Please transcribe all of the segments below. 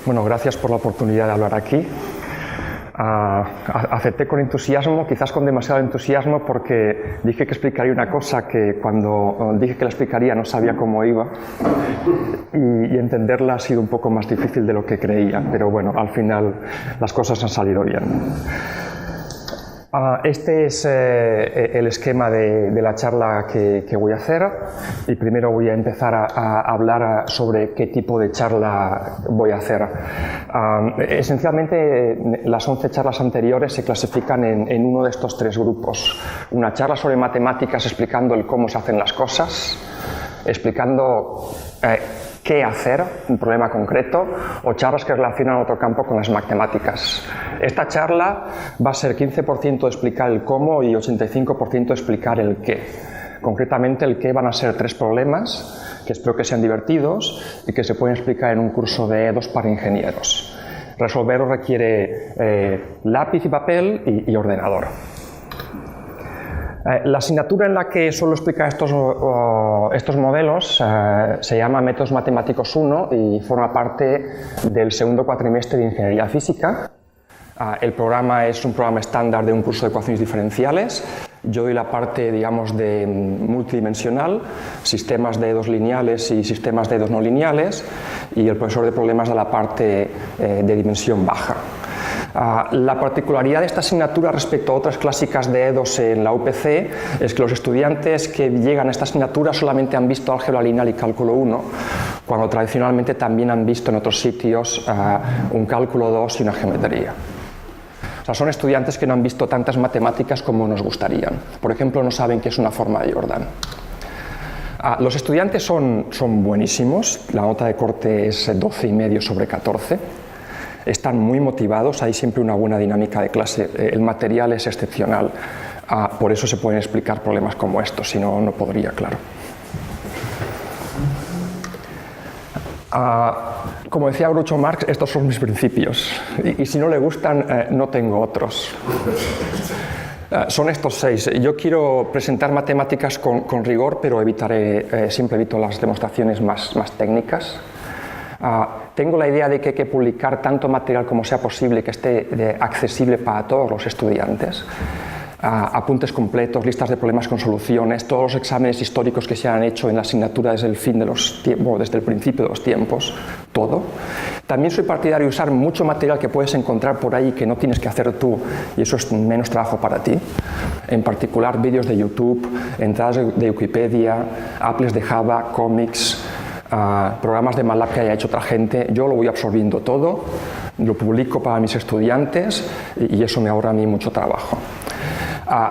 Bueno, gracias por la oportunidad de hablar aquí. Acepté con entusiasmo, quizás con demasiado entusiasmo, porque dije que explicaría una cosa que cuando dije que la explicaría no sabía cómo iba, y entenderla ha sido un poco más difícil de lo que creía, pero bueno, al final las cosas han salido bien. Este es el esquema de la charla que voy a hacer, y primero voy a empezar a hablar sobre qué tipo de charla voy a hacer. Esencialmente, las 11 charlas anteriores se clasifican en uno de estos tres grupos. Una charla sobre matemáticas explicando el cómo se hacen las cosas, explicando qué hacer, un problema concreto, o charlas que relacionan otro campo con las matemáticas. Esta charla va a ser 15% explicar el cómo y 85% explicar el qué. Concretamente, el qué van a ser 3 problemas, que espero que sean divertidos y que se pueden explicar en un curso de E2 para ingenieros. Resolverlo requiere lápiz y papel y ordenador. La asignatura en la que suelo explicar estos modelos se llama Métodos Matemáticos 1 y forma parte del segundo cuatrimestre de Ingeniería Física. El programa es un programa estándar de un curso de ecuaciones diferenciales. Yo doy la parte, digamos, de multidimensional, sistemas de E2 lineales y sistemas de E2 no lineales, y el profesor de problemas da la parte de dimensión baja. La particularidad de esta asignatura respecto a otras clásicas de E2 en la UPC es que los estudiantes que llegan a esta asignatura solamente han visto álgebra lineal y cálculo 1, cuando tradicionalmente también han visto en otros sitios un cálculo 2 y una geometría. O sea, son estudiantes que no han visto tantas matemáticas como nos gustarían. Por ejemplo, no saben qué es una forma de Jordan. Los estudiantes son buenísimos, la nota de corte es 12,5 sobre 14. Están muy motivados, hay siempre una buena dinámica de clase, el material es excepcional, por eso se pueden explicar problemas como estos, si no, no podría, claro. Como decía Groucho Marx, estos son mis principios, y si no le gustan, no tengo otros. Son estos 6. Yo quiero presentar matemáticas con rigor, pero siempre evito las demostraciones más técnicas. Tengo la idea de que hay que publicar tanto material como sea posible que esté accesible para todos los estudiantes. Apuntes completos, listas de problemas con soluciones, todos los exámenes históricos que se han hecho en la asignatura desde el principio de los tiempos, todo. También soy partidario de usar mucho material que puedes encontrar por ahí que no tienes que hacer tú, y eso es menos trabajo para ti. En particular, vídeos de YouTube, entradas de Wikipedia, apples de Java, cómics, programas de MATLAB que haya hecho otra gente. Yo lo voy absorbiendo todo, lo publico para mis estudiantes y eso me ahorra a mí mucho trabajo.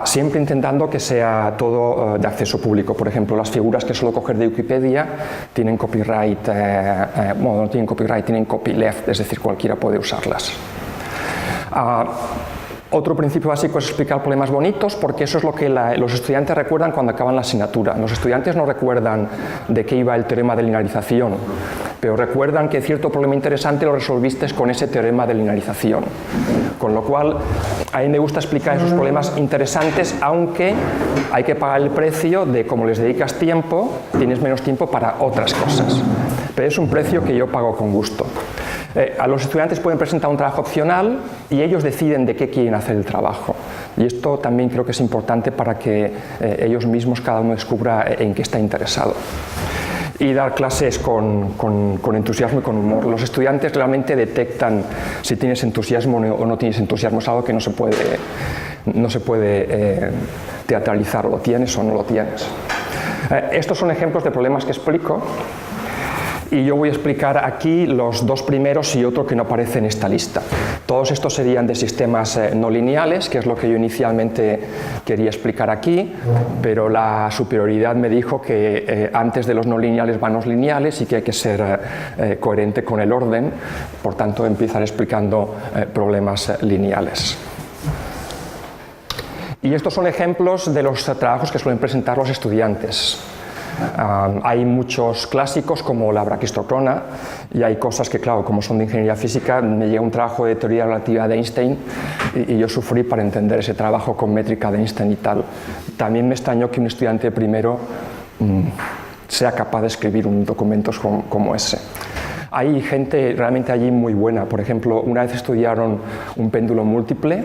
Siempre intentando que sea todo de acceso público. Por ejemplo, las figuras que suelo coger de Wikipedia tienen copyright, bueno, no tienen copyright, tienen copyleft, es decir, cualquiera puede usarlas. Otro principio básico es explicar problemas bonitos, porque eso es lo que los estudiantes recuerdan cuando acaban la asignatura. Los estudiantes no recuerdan de qué iba el teorema de linearización, pero recuerdan que cierto problema interesante lo resolviste con ese teorema de linearización. Con lo cual, a mí me gusta explicar esos problemas interesantes, aunque hay que pagar el precio de como les dedicas tiempo, tienes menos tiempo para otras cosas. Pero es un precio que yo pago con gusto. A los estudiantes pueden presentar un trabajo opcional y ellos deciden de qué quieren hacer el trabajo. Y esto también creo que es importante para que ellos mismos, cada uno descubra en qué está interesado. Y dar clases con entusiasmo y con humor. Los estudiantes realmente detectan si tienes entusiasmo o no tienes entusiasmo. Es algo que no se puede teatralizar, o lo tienes o no lo tienes. Estos son ejemplos de problemas que explico. Y yo voy a explicar aquí los 2 primeros y otro que no aparece en esta lista. Todos estos serían de sistemas no lineales, que es lo que yo inicialmente quería explicar aquí, pero la superioridad me dijo que antes de los no lineales van los lineales y que hay que ser coherente con el orden. Por tanto, empezar explicando problemas lineales. Y estos son ejemplos de los trabajos que suelen presentar los estudiantes. Hay muchos clásicos como la braquistocrona, y hay cosas que, claro, como son de ingeniería física, me llega un trabajo de teoría relativa de Einstein y yo sufrí para entender ese trabajo con métrica de Einstein y tal. También me extrañó que un estudiante de primero sea capaz de escribir un documento como ese. Hay gente realmente allí muy buena. Por ejemplo, una vez estudiaron un péndulo múltiple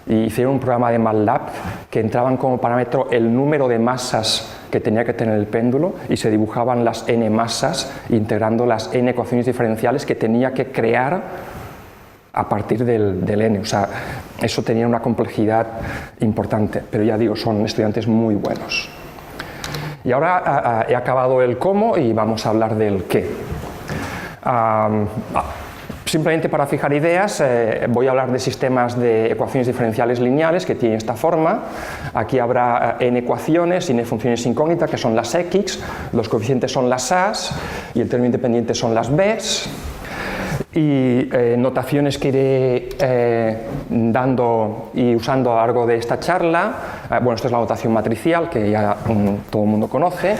y hicieron un programa de MATLAB que entraban como parámetro el número de masas que tenía que tener el péndulo y se dibujaban las n masas integrando las n ecuaciones diferenciales que tenía que crear a partir del n. O sea, eso tenía una complejidad importante, pero ya digo, son estudiantes muy buenos. Y ahora he acabado el cómo y vamos a hablar del qué. Simplemente para fijar ideas, voy a hablar de sistemas de ecuaciones diferenciales lineales que tienen esta forma. Aquí habrá n ecuaciones y n funciones incógnitas, que son las x, los coeficientes son las a's y el término independiente son las b's. Y notaciones que iré dando y usando a lo largo de esta charla. Bueno, esta es la notación matricial, que ya todo el mundo conoce.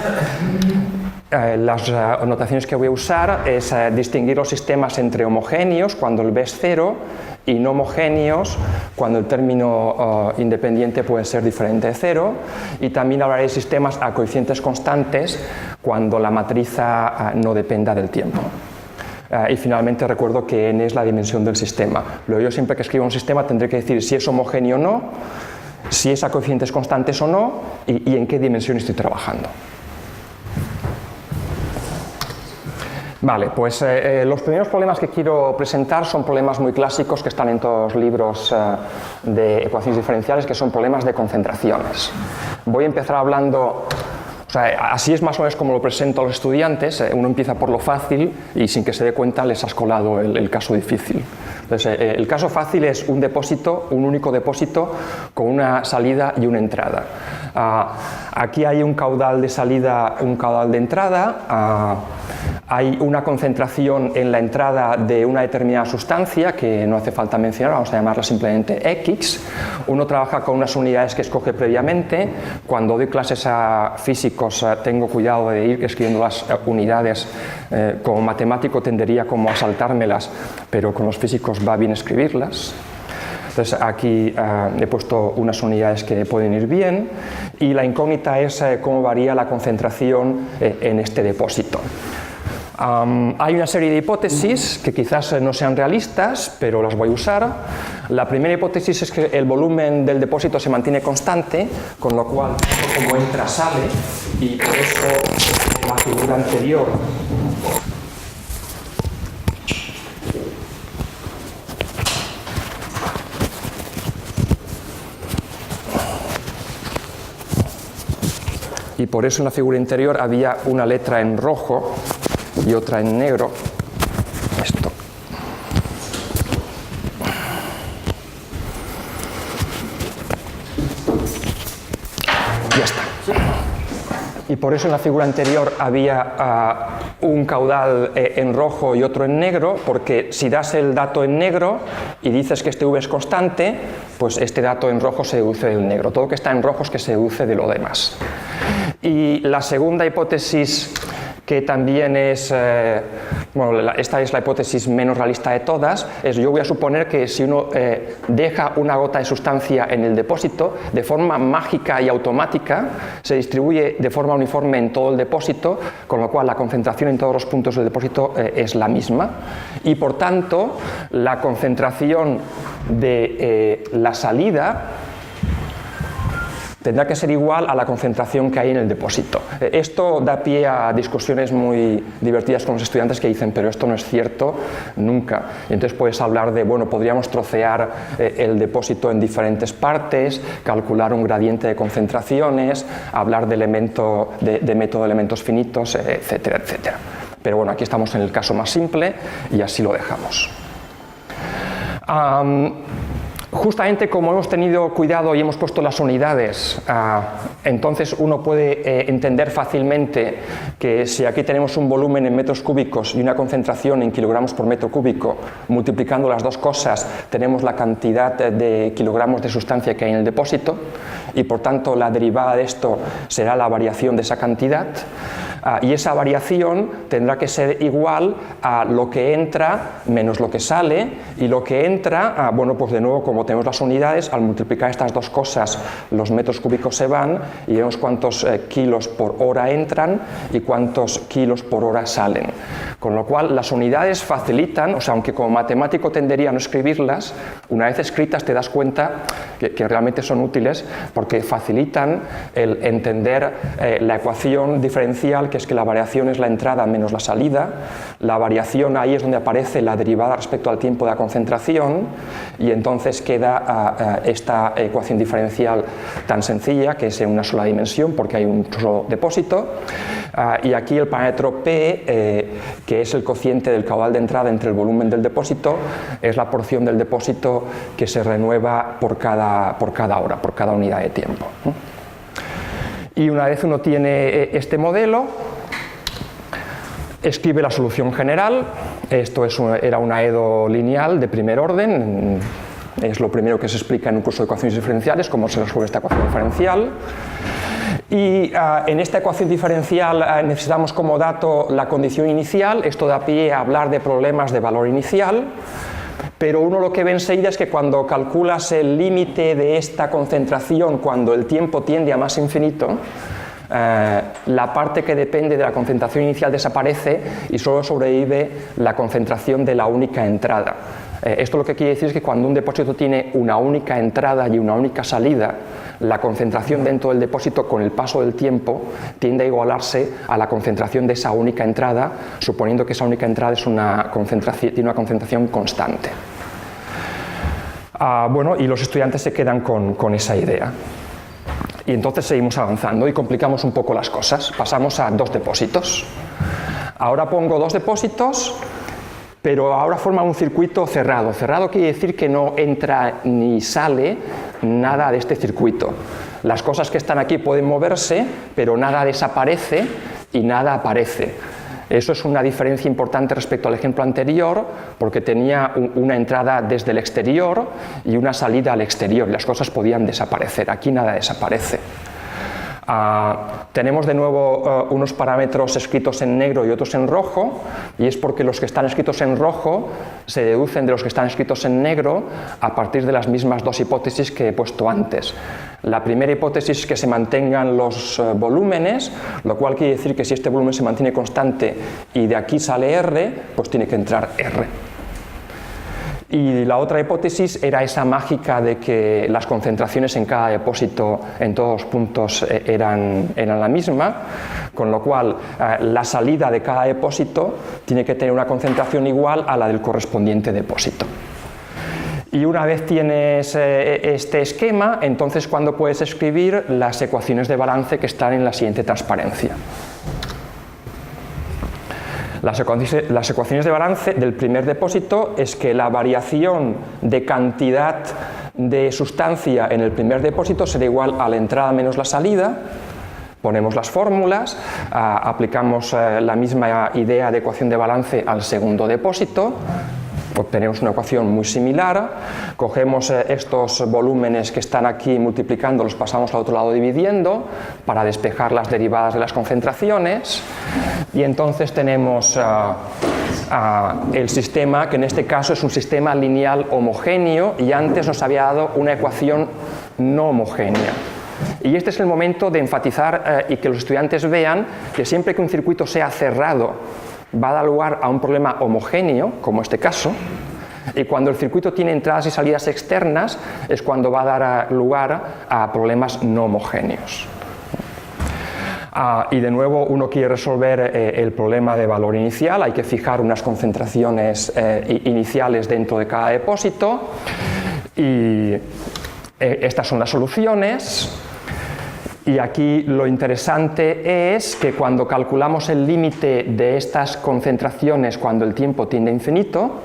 Las notaciones que voy a usar es distinguir los sistemas entre homogéneos cuando el b es 0 y no homogéneos cuando el término independiente puede ser diferente de 0, y también hablaré de sistemas a coeficientes constantes cuando la matriz no dependa del tiempo. Y finalmente recuerdo que n es la dimensión del sistema. Luego yo siempre que escribo un sistema tendré que decir si es homogéneo o no, si es a coeficientes constantes o no y en qué dimensión estoy trabajando. Vale, pues los primeros problemas que quiero presentar son problemas muy clásicos que están en todos los libros de ecuaciones diferenciales, que son problemas de concentraciones. Voy a empezar hablando... O sea, así es más o menos como lo presento a los estudiantes. Uno empieza por lo fácil y sin que se dé cuenta les has colado el caso difícil. Entonces, el caso fácil es un depósito, un único depósito con una salida y una entrada. Aquí hay un caudal de salida, un caudal de entrada. Hay una concentración en la entrada de una determinada sustancia que no hace falta mencionar, vamos a llamarla simplemente X. Uno trabaja con unas unidades que escoge previamente. Cuando doy clases a físicos tengo cuidado de ir escribiendo las unidades. Como matemático tendería como a saltármelas, pero con los físicos va bien escribirlas. Entonces aquí he puesto unas unidades que pueden ir bien y la incógnita es cómo varía la concentración en este depósito. Hay una serie de hipótesis que quizás no sean realistas, pero las voy a usar. La primera hipótesis es que el volumen del depósito se mantiene constante, con lo cual, como entra, sale, y por eso en la figura anterior había una letra en rojo y otra en negro. Esto. Ya está. Y por eso en la figura anterior había un caudal en rojo y otro en negro, porque si das el dato en negro y dices que este V es constante, pues este dato en rojo se deduce del negro. Todo lo que está en rojo es que se deduce de lo demás. Y la segunda hipótesis, que también es, bueno, esta es la hipótesis menos realista de todas, es yo voy a suponer que si uno deja una gota de sustancia en el depósito, de forma mágica y automática se distribuye de forma uniforme en todo el depósito, con lo cual la concentración en todos los puntos del depósito es la misma y por tanto la concentración de la salida tendrá que ser igual a la concentración que hay en el depósito. Esto da pie a discusiones muy divertidas con los estudiantes que dicen, pero esto no es cierto nunca. Y entonces puedes hablar de, bueno, podríamos trocear el depósito en diferentes partes, calcular un gradiente de concentraciones, hablar de método de elementos finitos, etcétera, etcétera. Pero bueno, aquí estamos en el caso más simple y así lo dejamos. Justamente como hemos tenido cuidado y hemos puesto las unidades, entonces uno puede entender fácilmente que si aquí tenemos un volumen en metros cúbicos y una concentración en kilogramos por metro cúbico, multiplicando las dos cosas tenemos la cantidad de kilogramos de sustancia que hay en el depósito y por tanto la derivada de esto será la variación de esa cantidad. Y esa variación tendrá que ser igual a lo que entra menos lo que sale, y lo que entra, bueno, pues de nuevo, como tenemos las unidades, al multiplicar estas dos cosas, los metros cúbicos se van y vemos cuántos kilos por hora entran y cuántos kilos por hora salen. Con lo cual, las unidades facilitan, o sea, aunque como matemático tendería a no escribirlas, una vez escritas te das cuenta que realmente son útiles porque facilitan el entender la ecuación diferencial, que es que la variación es la entrada menos la salida. La variación ahí es donde aparece la derivada respecto al tiempo de la concentración y entonces queda esta ecuación diferencial tan sencilla, que es en una sola dimensión porque hay un solo depósito. Y aquí el parámetro P, que es el cociente del caudal de entrada entre el volumen del depósito, es la porción del depósito que se renueva por cada hora, por cada unidad de tiempo. Y una vez uno tiene este modelo, escribe la solución general. Esto era una EDO lineal de primer orden, es lo primero que se explica en un curso de ecuaciones diferenciales, cómo se resuelve esta ecuación diferencial. Y en esta ecuación diferencial necesitamos como dato la condición inicial. Esto da pie a hablar de problemas de valor inicial, pero uno lo que ve enseguida es que cuando calculas el límite de esta concentración, cuando el tiempo tiende a más infinito, la parte que depende de la concentración inicial desaparece y solo sobrevive la concentración de la única entrada. Esto lo que quiere decir es que cuando un depósito tiene una única entrada y una única salida, la concentración dentro del depósito con el paso del tiempo tiende a igualarse a la concentración de esa única entrada, suponiendo que esa única entrada es tiene una concentración constante. Bueno, y los estudiantes se quedan con esa idea. Y entonces seguimos avanzando y complicamos un poco las cosas. Pasamos a dos depósitos. Ahora pongo dos depósitos, pero ahora forma un circuito cerrado. Cerrado quiere decir que no entra ni sale nada de este circuito. Las cosas que están aquí pueden moverse, pero nada desaparece y nada aparece. Eso es una diferencia importante respecto al ejemplo anterior, porque tenía una entrada desde el exterior y una salida al exterior, y las cosas podían desaparecer. Aquí nada desaparece. Tenemos de nuevo unos parámetros escritos en negro y otros en rojo, y es porque los que están escritos en rojo se deducen de los que están escritos en negro a partir de las mismas dos hipótesis que he puesto antes. La primera hipótesis es que se mantengan los volúmenes, lo cual quiere decir que si este volumen se mantiene constante y de aquí sale R, pues tiene que entrar R. Y la otra hipótesis era esa mágica de que las concentraciones en cada depósito en todos los puntos eran la misma, con lo cual la salida de cada depósito tiene que tener una concentración igual a la del correspondiente depósito. Y una vez tienes este esquema, entonces ¿cuándo puedes escribir las ecuaciones de balance que están en la siguiente transparencia? Las ecuaciones de balance del primer depósito es que la variación de cantidad de sustancia en el primer depósito será igual a la entrada menos la salida. Ponemos las fórmulas, aplicamos la misma idea de ecuación de balance al segundo depósito, obtenemos una ecuación muy similar, cogemos estos volúmenes que están aquí multiplicando, los pasamos al otro lado dividiendo para despejar las derivadas de las concentraciones y entonces tenemos el sistema, que en este caso es un sistema lineal homogéneo y antes nos había dado una ecuación no homogénea. Y este es el momento de enfatizar y que los estudiantes vean que siempre que un circuito sea cerrado va a dar lugar a un problema homogéneo, como este caso, y cuando el circuito tiene entradas y salidas externas es cuando va a dar lugar a problemas no homogéneos. Y de nuevo uno quiere resolver el problema de valor inicial, hay que fijar unas concentraciones iniciales dentro de cada depósito y estas son las soluciones. Y aquí lo interesante es que cuando calculamos el límite de estas concentraciones cuando el tiempo tiende a infinito,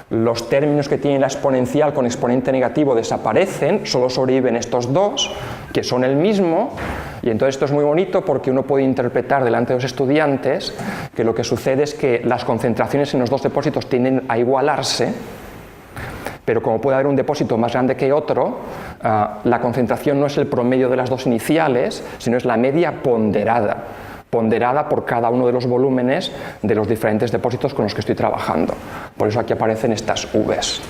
los términos que tienen la exponencial con exponente negativo desaparecen, solo sobreviven estos dos, que son el mismo, y entonces esto es muy bonito porque uno puede interpretar delante de los estudiantes que lo que sucede es que las concentraciones en los dos depósitos tienden a igualarse, pero como puede haber un depósito más grande que otro, la concentración no es el promedio de las dos iniciales, sino es la media ponderada por cada uno de los volúmenes de los diferentes depósitos con los que estoy trabajando. Por eso aquí aparecen estas Vs.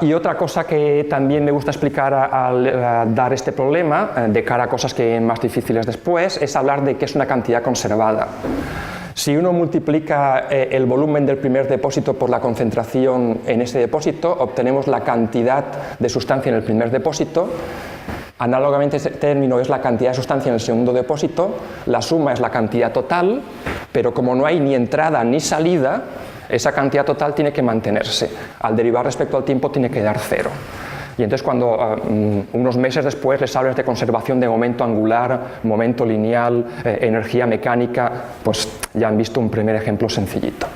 Y otra cosa que también me gusta explicar al dar este problema, de cara a cosas que son más difíciles después, es hablar de qué es una cantidad conservada. Si uno multiplica el volumen del primer depósito por la concentración en ese depósito, obtenemos la cantidad de sustancia en el primer depósito. Análogamente, este término es la cantidad de sustancia en el segundo depósito, la suma es la cantidad total, pero como no hay ni entrada ni salida, esa cantidad total tiene que mantenerse. Al derivar respecto al tiempo tiene que dar cero. Y entonces cuando unos meses después les hables de conservación de momento angular, momento lineal, energía mecánica, pues ya han visto un primer ejemplo sencillito.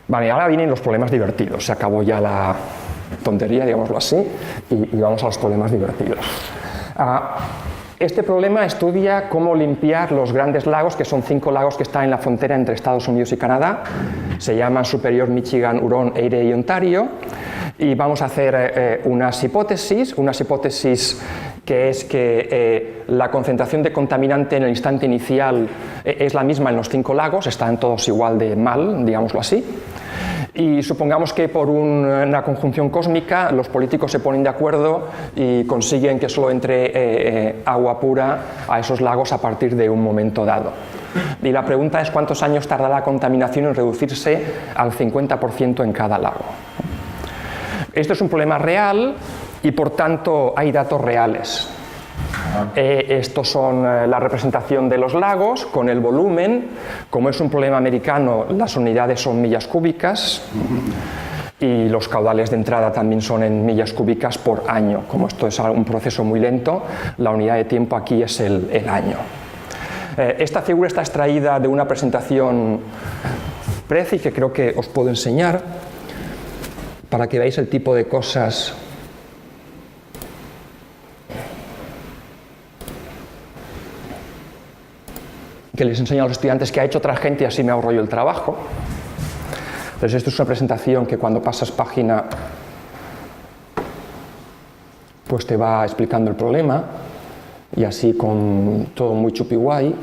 Vale, ahora vienen los problemas divertidos. Se acabó ya la tontería, digámoslo así, y vamos a los problemas divertidos. Este problema estudia cómo limpiar los grandes lagos, que son 5 lagos que están en la frontera entre Estados Unidos y Canadá. Se llaman Superior, Michigan, Huron, Erie y Ontario. Y vamos a hacer unas hipótesis que es que la concentración de contaminante en el instante inicial es la misma en los 5 lagos, están todos igual de mal, digámoslo así. Y supongamos que por una conjunción cósmica los políticos se ponen de acuerdo y consiguen que solo entre agua pura a esos lagos a partir de un momento dado. Y la pregunta es cuántos años tardará la contaminación en reducirse al 50% en cada lago. Esto es un problema real y por tanto hay datos reales. Estos son la representación de los lagos con el volumen. Como es un problema americano, las unidades son millas cúbicas y los caudales de entrada también son en millas cúbicas por año. Como esto es un proceso muy lento, la unidad de tiempo aquí es el año. Esta figura está extraída de una presentación Prezi que creo que os puedo enseñar para que veáis el tipo de cosas que les enseño a los estudiantes que ha hecho otra gente y así me ahorro yo el trabajo. Entonces esto es una presentación que cuando pasas página pues te va explicando el problema y así con todo muy chupi guay.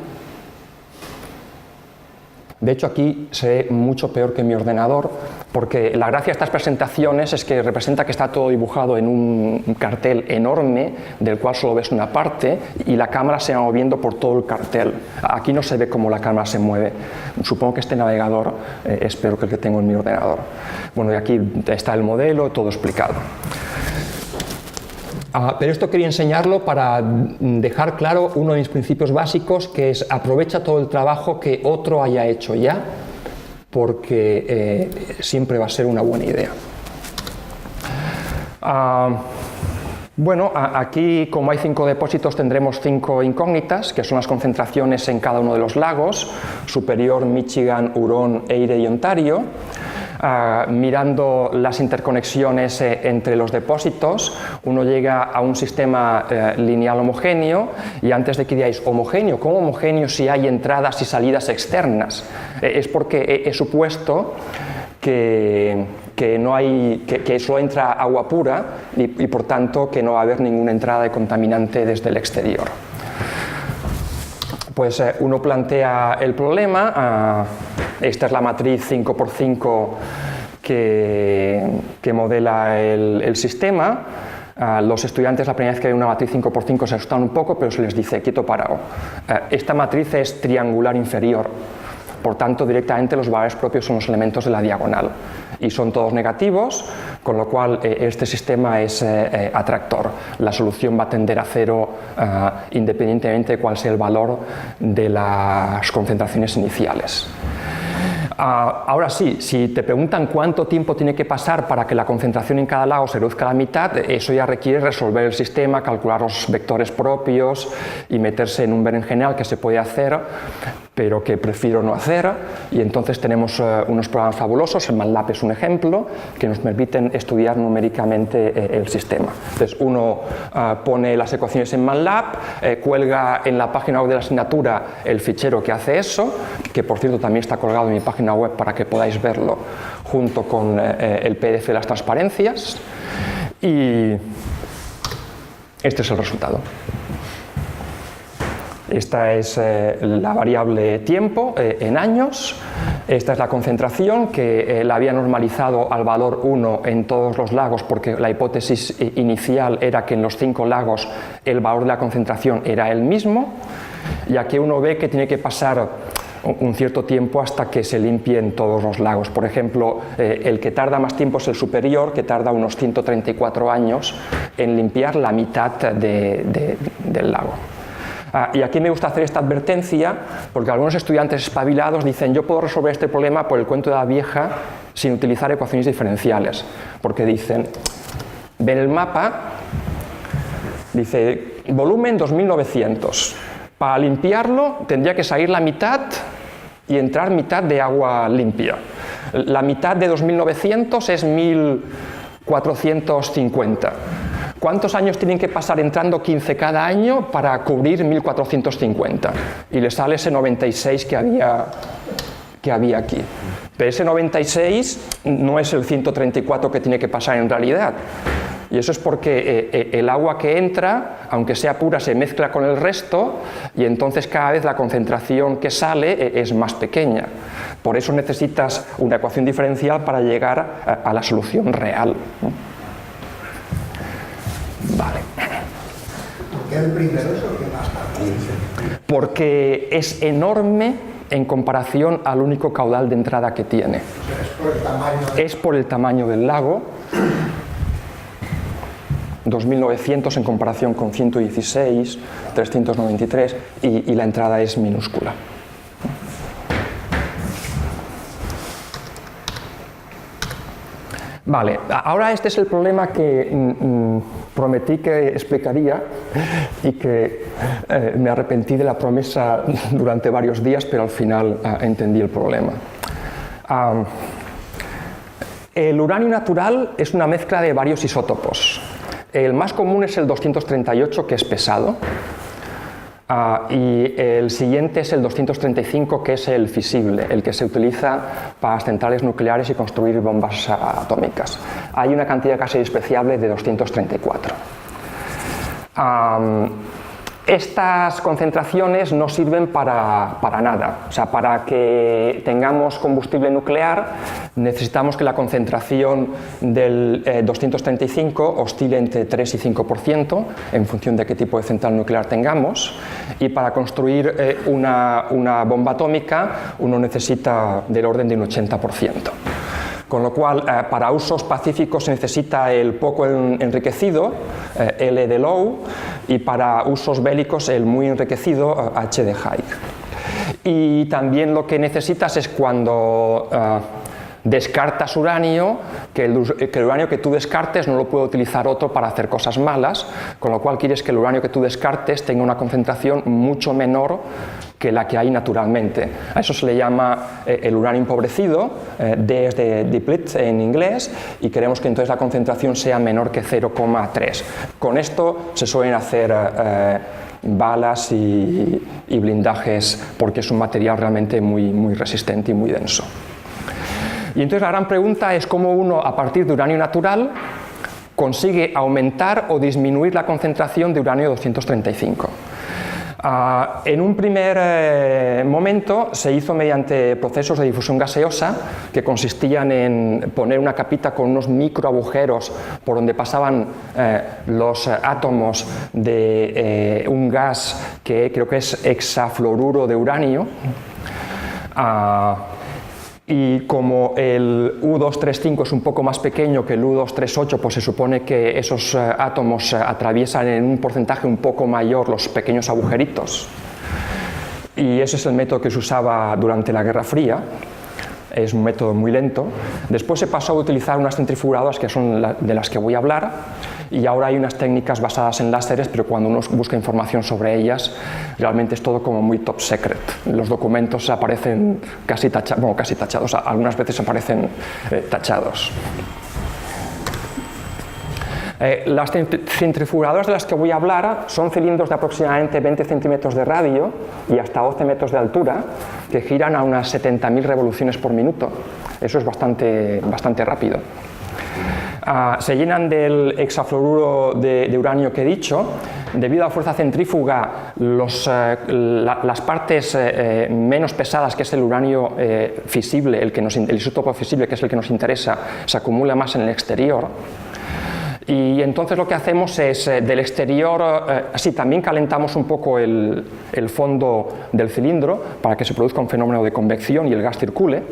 De hecho aquí se ve mucho peor que mi ordenador porque la gracia de estas presentaciones es que representa que está todo dibujado en un cartel enorme del cual solo ves una parte y la cámara se va moviendo por todo el cartel. Aquí no se ve cómo la cámara se mueve. Supongo que este navegador es peor que el que tengo en mi ordenador. Bueno, y aquí está el modelo, todo explicado. Pero esto quería enseñarlo para dejar claro uno de mis principios básicos, que es aprovecha todo el trabajo que otro haya hecho ya, porque siempre va a ser una buena idea. Bueno, aquí como hay 5 depósitos tendremos 5 incógnitas, que son las concentraciones en cada uno de los lagos, Superior, Michigan, Huron, Erie y Ontario. Mirando las interconexiones entre los depósitos, uno llega a un sistema lineal homogéneo y antes de que digáis homogéneo, ¿cómo homogéneo si hay entradas y salidas externas? Es porque he supuesto que solo entra agua pura y por tanto que no va a haber ninguna entrada de contaminante desde el exterior. Pues uno plantea el problema, esta es la matriz 5×5 que modela el sistema. Los estudiantes la primera vez que ven una matriz 5×5 se asustan un poco, pero se les dice quieto parado. Esta matriz es triangular inferior, por tanto directamente los valores propios son los elementos de la diagonal y son todos negativos, con lo cual este sistema es atractor. La solución va a tender a cero independientemente de cuál sea el valor de las concentraciones iniciales. Ahora sí, si te preguntan cuánto tiempo tiene que pasar para que la concentración en cada lago se reduzca a la mitad, eso ya requiere resolver el sistema, calcular los vectores propios y meterse en un berenjenal que se puede hacer, pero que prefiero no hacer. Y entonces tenemos unos programas fabulosos, el MATLAB es un ejemplo, que nos permiten estudiar numéricamente el sistema. Entonces uno pone las ecuaciones en MATLAB, cuelga en la página web de la asignatura el fichero que hace eso, que por cierto también está colgado en mi página web para que podáis verlo junto con el PDF de las transparencias, y este es el resultado. Esta es la variable tiempo en años, Esta es la concentración que la había normalizado al valor 1 en todos los lagos, porque la hipótesis inicial era que en los 5 lagos el valor de la concentración era el mismo, y aquí uno ve que tiene que pasar un cierto tiempo hasta que se limpien todos los lagos. Por ejemplo, el que tarda más tiempo es el superior, que tarda unos 134 años en limpiar la mitad del lago. Y aquí me gusta hacer esta advertencia porque algunos estudiantes espabilados dicen: yo puedo resolver este problema por el cuento de la vieja sin utilizar ecuaciones diferenciales, porque dicen, ven el mapa, dice volumen 2900, para limpiarlo tendría que salir la mitad y entrar mitad de agua limpia. La mitad de 2900 es 1450. ¿Cuántos años tienen que pasar entrando 15 cada año para cubrir 1450? Y le sale ese 96 que había aquí. Pero ese 96 no es el 134 que tiene que pasar en realidad. Y eso es porque el agua que entra, aunque sea pura, se mezcla con el resto y entonces cada vez la concentración que sale es más pequeña. Por eso necesitas una ecuación diferencial para llegar a la solución real. Vale. ¿Por qué el primero es el que más tarda? Porque es enorme en comparación al único caudal de entrada que tiene. O sea, es por el tamaño Es por el tamaño del lago. 2.900 en comparación con 116, 393 y la entrada es minúscula. Vale, ahora este es el problema que prometí que explicaría y que me arrepentí de la promesa durante varios días, pero al final entendí el problema. El uranio natural es una mezcla de varios isótopos. El más común es el 238, que es pesado, y el siguiente es el 235, que es el fisible, el que se utiliza para centrales nucleares y construir bombas atómicas. Hay una cantidad casi despreciable de 234. Estas concentraciones no sirven para nada. O sea, para que tengamos combustible nuclear necesitamos que la concentración del 235 oscile entre 3 y 5% en función de qué tipo de central nuclear tengamos, y para construir una bomba atómica uno necesita del orden de un 80%. Con lo cual, para usos pacíficos se necesita el poco enriquecido, L de low, y para usos bélicos el muy enriquecido, H de high. Y también lo que necesitas es cuando descartas uranio, que el uranio que tú descartes no lo puede utilizar otro para hacer cosas malas, con lo cual quieres que el uranio que tú descartes tenga una concentración mucho menor que la que hay naturalmente. A eso se le llama el uranio empobrecido, D es de depleted en inglés, y queremos que entonces la concentración sea menor que 0,3. Con esto se suelen hacer balas y blindajes porque es un material realmente muy resistente y muy denso. Y entonces la gran pregunta es cómo uno, a partir de uranio natural, consigue aumentar o disminuir la concentración de uranio 235. En un primer momento se hizo mediante procesos de difusión gaseosa que consistían en poner una capita con unos microagujeros por donde pasaban los átomos de un gas que creo que es hexafluoruro de uranio. Y como el U235 es un poco más pequeño que el U238, pues se supone que esos átomos atraviesan en un porcentaje un poco mayor los pequeños agujeritos. Y ese es el método que se usaba durante la Guerra Fría. Es un método muy lento. Después se pasó a utilizar unas centrifugadoras que son de las que voy a hablar, y ahora hay unas técnicas basadas en láseres, pero cuando uno busca información sobre ellas realmente es todo como muy top secret. Los documentos aparecen casi tachados, algunas veces aparecen tachados. Las centrifugadoras de las que voy a hablar son cilindros de aproximadamente 20 centímetros de radio y hasta 12 metros de altura, que giran a unas 70.000 revoluciones por minuto. Eso es bastante rápido. se llenan del hexafluoruro de uranio que he dicho. Debido a la fuerza centrífuga, las partes menos pesadas, que es el uranio fisible, el isótopo fisible, que es el que nos interesa, se acumula más en el exterior. Y entonces lo que hacemos es, del exterior, también calentamos un poco el fondo del cilindro para que se produzca un fenómeno de convección y el gas circule.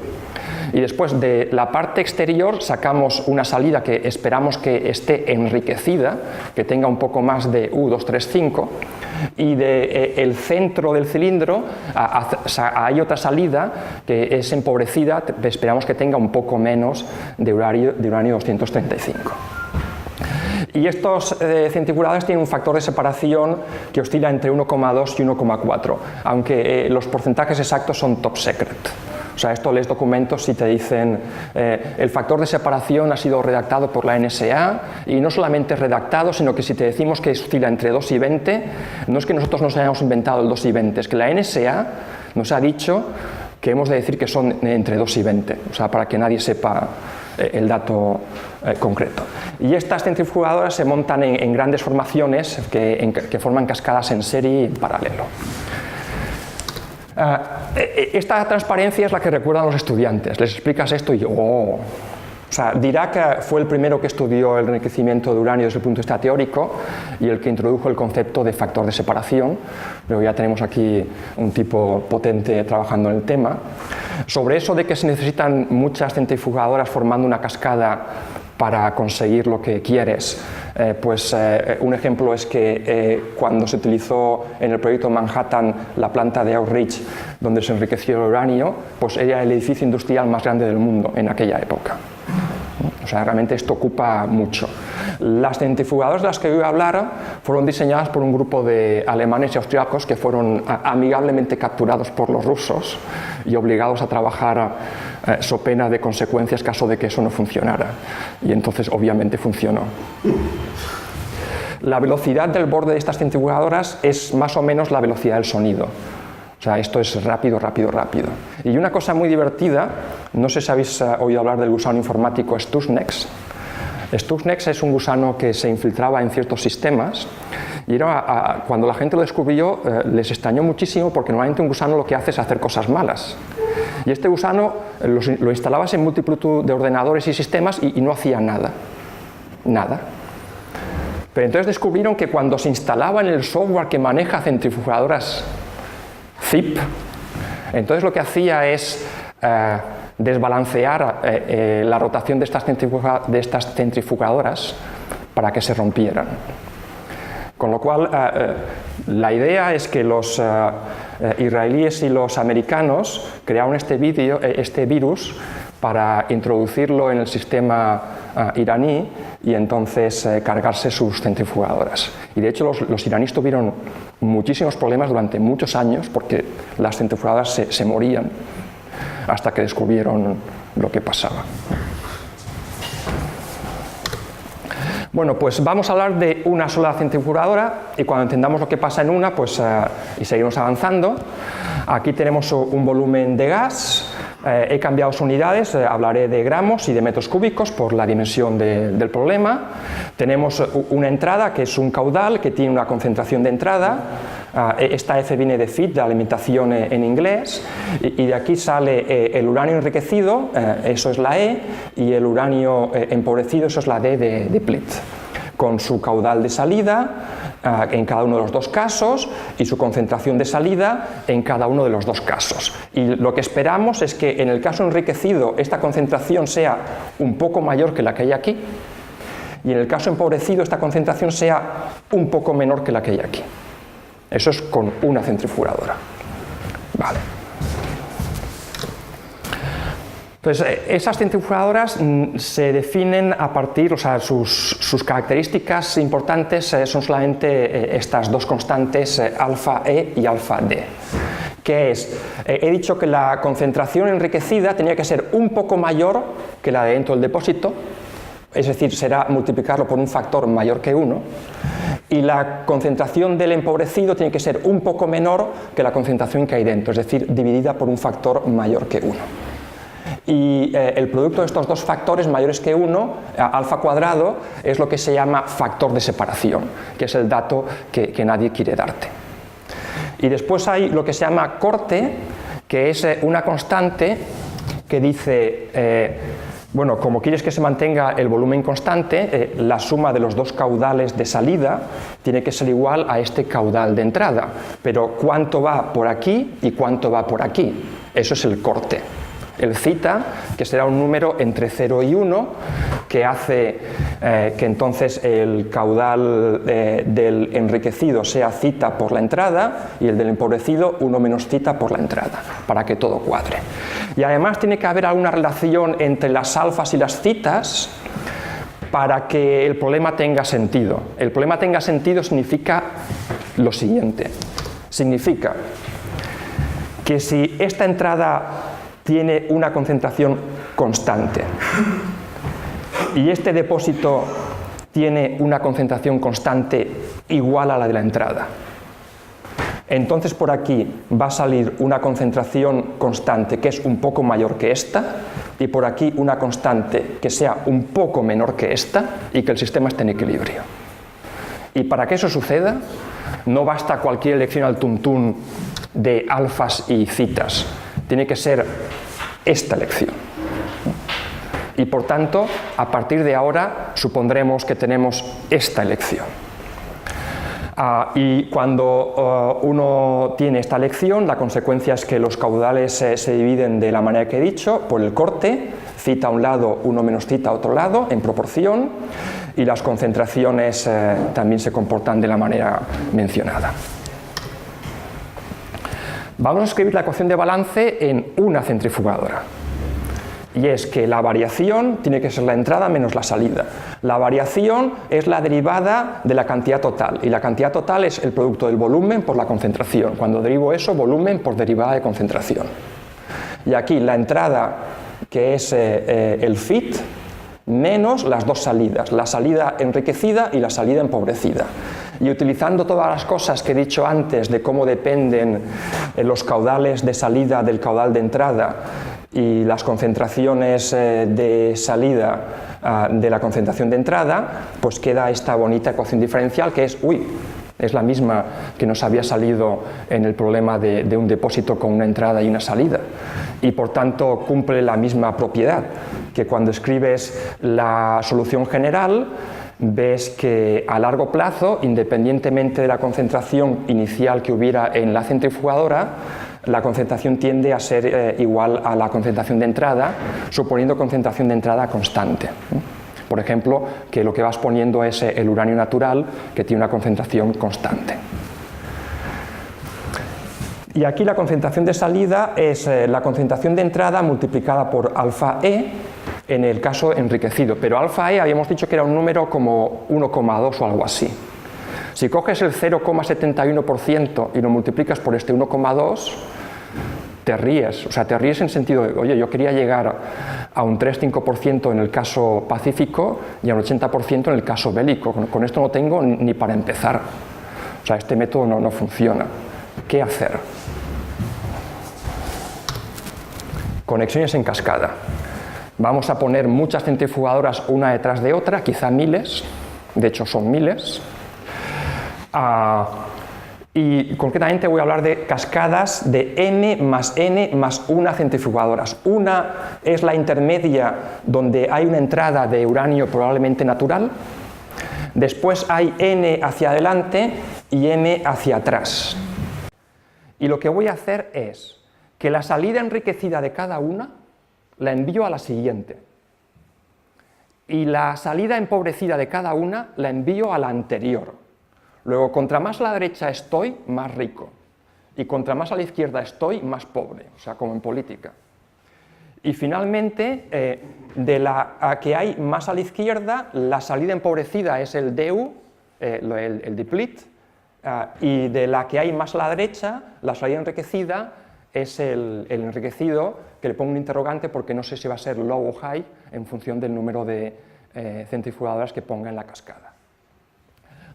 Y después de la parte exterior sacamos una salida que esperamos que esté enriquecida, que tenga un poco más de U235, y del centro del cilindro hay otra salida que es empobrecida, esperamos que tenga un poco menos de uranio 235. Y estos centrifugadores tienen un factor de separación que oscila entre 1,2 y 1,4, aunque los porcentajes exactos son top secret. O sea, esto lees documentos y te dicen el factor de separación ha sido redactado por la NSA, y no solamente redactado, sino que si te decimos que oscila entre 2 y 20, no es que nosotros nos hayamos inventado el 2 y 20, es que la NSA nos ha dicho que hemos de decir que son entre 2 y 20, o sea, para que nadie sepa el dato concreto. Y estas centrifugadoras se montan en grandes formaciones que forman cascadas en serie y en paralelo. Esta transparencia es la que recuerdan los estudiantes. Les explicas esto y ¡oh! O sea, Dirac fue el primero que estudió el enriquecimiento de uranio desde el punto de vista teórico y el que introdujo el concepto de factor de separación. Luego ya tenemos aquí un tipo potente trabajando en el tema. Sobre eso de que se necesitan muchas centrifugadoras formando una cascada para conseguir lo que quieres, un ejemplo es que cuando se utilizó en el proyecto Manhattan la planta de Oak Ridge, donde se enriqueció el uranio, pues era el edificio industrial más grande del mundo en aquella época. O sea, realmente esto ocupa mucho. Las centrifugadoras de las que voy a hablar fueron diseñadas por un grupo de alemanes y austriacos que fueron amigablemente capturados por los rusos y obligados a trabajar so pena de consecuencias caso de que eso no funcionara. Y entonces obviamente funcionó. La velocidad del borde de estas centrifugadoras es más o menos la velocidad del sonido. O sea, esto es rápido, rápido, rápido. Y una cosa muy divertida, no sé si habéis oído hablar del gusano informático Stuxnet. Stuxnet es un gusano que se infiltraba en ciertos sistemas y cuando la gente lo descubrió les extrañó muchísimo porque normalmente un gusano lo que hace es hacer cosas malas. Y este gusano lo instalabas en multitud de ordenadores y sistemas y no hacía nada. Nada. Pero entonces descubrieron que cuando se instalaba en el software que maneja centrifugadoras ZIP, entonces lo que hacía es desbalancear la rotación de estas centrifugadoras para que se rompieran. Con lo cual, la idea es que los israelíes y los americanos crearon este virus para introducirlo en el sistema iraní y entonces cargarse sus centrifugadoras. Y de hecho los iraníes tuvieron muchísimos problemas durante muchos años porque las centrifugadoras se morían hasta que descubrieron lo que pasaba. Bueno, pues vamos a hablar de una sola centrifugadora y cuando entendamos lo que pasa en una, pues y seguimos avanzando. Aquí tenemos un volumen de gas. He cambiado sus unidades, hablaré de gramos y de metros cúbicos por la dimensión del problema. Tenemos una entrada que es un caudal que tiene una concentración de entrada. Esta F viene de feed, de alimentación en inglés, y de aquí sale el uranio enriquecido, eso es la E, y el uranio empobrecido, eso es la D de Plit, con su caudal de salida en cada uno de los dos casos y su concentración de salida en cada uno de los dos casos. Y lo que esperamos es que en el caso enriquecido esta concentración sea un poco mayor que la que hay aquí y en el caso empobrecido esta concentración sea un poco menor que la que hay aquí. Eso es con una centrifugadora. Vale. Pues esas centrifugadoras se definen a partir, o sea, sus características importantes son solamente estas dos constantes alfa E y alfa D. ¿Qué es? He dicho que la concentración enriquecida tenía que ser un poco mayor que la de dentro del depósito, es decir, será multiplicarlo por un factor mayor que 1, y la concentración del empobrecido tiene que ser un poco menor que la concentración que hay dentro, es decir, dividida por un factor mayor que 1. y el producto de estos dos factores mayores que 1, alfa cuadrado, es lo que se llama factor de separación, que es el dato que nadie quiere darte. Y después hay lo que se llama corte, que es una constante que dice, bueno, como quieres que se mantenga el volumen constante, la suma de los dos caudales de salida tiene que ser igual a este caudal de entrada, pero ¿cuánto va por aquí y cuánto va por aquí? Eso es el corte. El zeta, que será un número entre 0 y 1, que hace que entonces el caudal del enriquecido sea zeta por la entrada y el del empobrecido 1 menos zeta por la entrada, para que todo cuadre. Y además tiene que haber alguna relación entre las alfas y las zetas para que el problema tenga sentido. El problema tenga sentido significa lo siguiente. Significa que si esta entrada tiene una concentración constante y este depósito tiene una concentración constante igual a la de la entrada, entonces por aquí va a salir una concentración constante que es un poco mayor que esta y por aquí una constante que sea un poco menor que esta y que el sistema esté en equilibrio. Y para que eso suceda no basta cualquier elección al tuntún de alfas y zetas, tiene que ser esta elección. Y por tanto, a partir de ahora supondremos que tenemos esta elección. Y cuando uno tiene esta elección, la consecuencia es que los caudales se dividen de la manera que he dicho, por el corte, zeta a un lado, 1 menos zeta a otro lado, en proporción, y las concentraciones también se comportan de la manera mencionada. Vamos a escribir la ecuación de balance en una centrifugadora. Y es que la variación tiene que ser la entrada menos la salida. La variación es la derivada de la cantidad total, y la cantidad total es el producto del volumen por la concentración. Cuando derivo eso, volumen por derivada de concentración. Y aquí la entrada, que es el FIT, menos las dos salidas, la salida enriquecida y la salida empobrecida. Y utilizando todas las cosas que he dicho antes de cómo dependen los caudales de salida del caudal de entrada y las concentraciones de salida de la concentración de entrada, pues queda esta bonita ecuación diferencial que es la misma que nos había salido en el problema de un depósito con una entrada y una salida, y por tanto cumple la misma propiedad, que cuando escribes la solución general ves que a largo plazo, independientemente de la concentración inicial que hubiera en la centrifugadora, la concentración tiende a ser igual a la concentración de entrada, suponiendo concentración de entrada constante. Por ejemplo, que lo que vas poniendo es el uranio natural, que tiene una concentración constante. Y aquí la concentración de salida es la concentración de entrada multiplicada por alfa E en el caso enriquecido, pero alfa E habíamos dicho que era un número como 1,2 o algo así. Si coges el 0,71% y lo multiplicas por este 1,2, te ríes, o sea, te ríes en sentido de, oye, yo quería llegar a un 3-5% en el caso pacífico y a un 80% en el caso bélico, con esto no tengo ni para empezar, o sea, este método no funciona. ¿Qué hacer? Conexiones en cascada. Vamos a poner muchas centrifugadoras una detrás de otra, quizá miles, de hecho son miles, y concretamente voy a hablar de cascadas de n más 1 centrifugadoras. Una es la intermedia, donde hay una entrada de uranio probablemente natural, después hay n hacia adelante y n hacia atrás. Y lo que voy a hacer es que la salida enriquecida de cada una la envío a la siguiente, y la salida empobrecida de cada una la envío a la anterior. Luego, contra más a la derecha estoy, más rico, y contra más a la izquierda estoy, más pobre, o sea, como en política. Y finalmente, de la que hay más a la izquierda, la salida empobrecida es el DU, el deplete, y de la que hay más a la derecha, la salida enriquecida es el enriquecido, que le pongo un interrogante porque no sé si va a ser low o high en función del número de centrifugadoras que ponga en la cascada.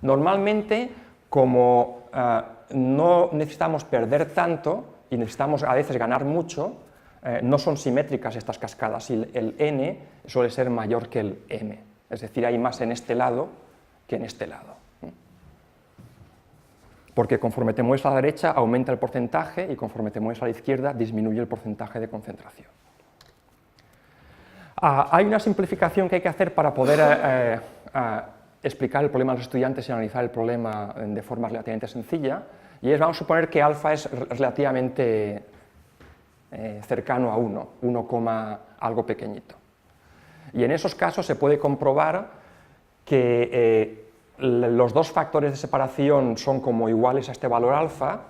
Normalmente, como no necesitamos perder tanto y necesitamos a veces ganar mucho, no son simétricas estas cascadas, y el n suele ser mayor que el m, es decir, hay más en este lado que en este lado. Porque conforme te mueves a la derecha aumenta el porcentaje y conforme te mueves a la izquierda disminuye el porcentaje de concentración. Hay una simplificación que hay que hacer para poder explicar el problema a los estudiantes y analizar el problema de forma relativamente sencilla, y es, vamos a suponer que alfa es relativamente cercano a 1, algo pequeñito. Y en esos casos se puede comprobar que los dos factores de separación son como iguales a este valor alfa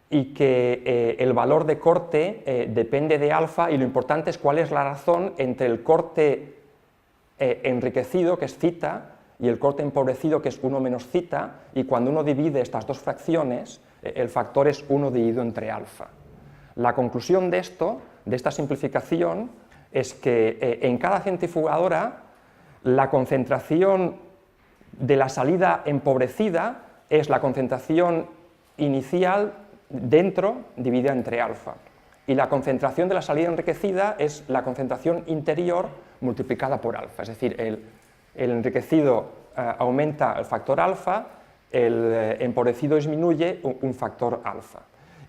y que el valor de corte depende de alfa, y lo importante es cuál es la razón entre el corte enriquecido, que es zeta, y el corte empobrecido, que es 1 menos zeta, y cuando uno divide estas dos fracciones, el factor es 1 dividido entre alfa. La conclusión de esto, de esta simplificación, es que en cada centrifugadora la concentración de la salida empobrecida es la concentración inicial dentro dividida entre alfa, y la concentración de la salida enriquecida es la concentración interior multiplicada por alfa, es decir, el enriquecido aumenta el factor alfa, el empobrecido disminuye un factor alfa.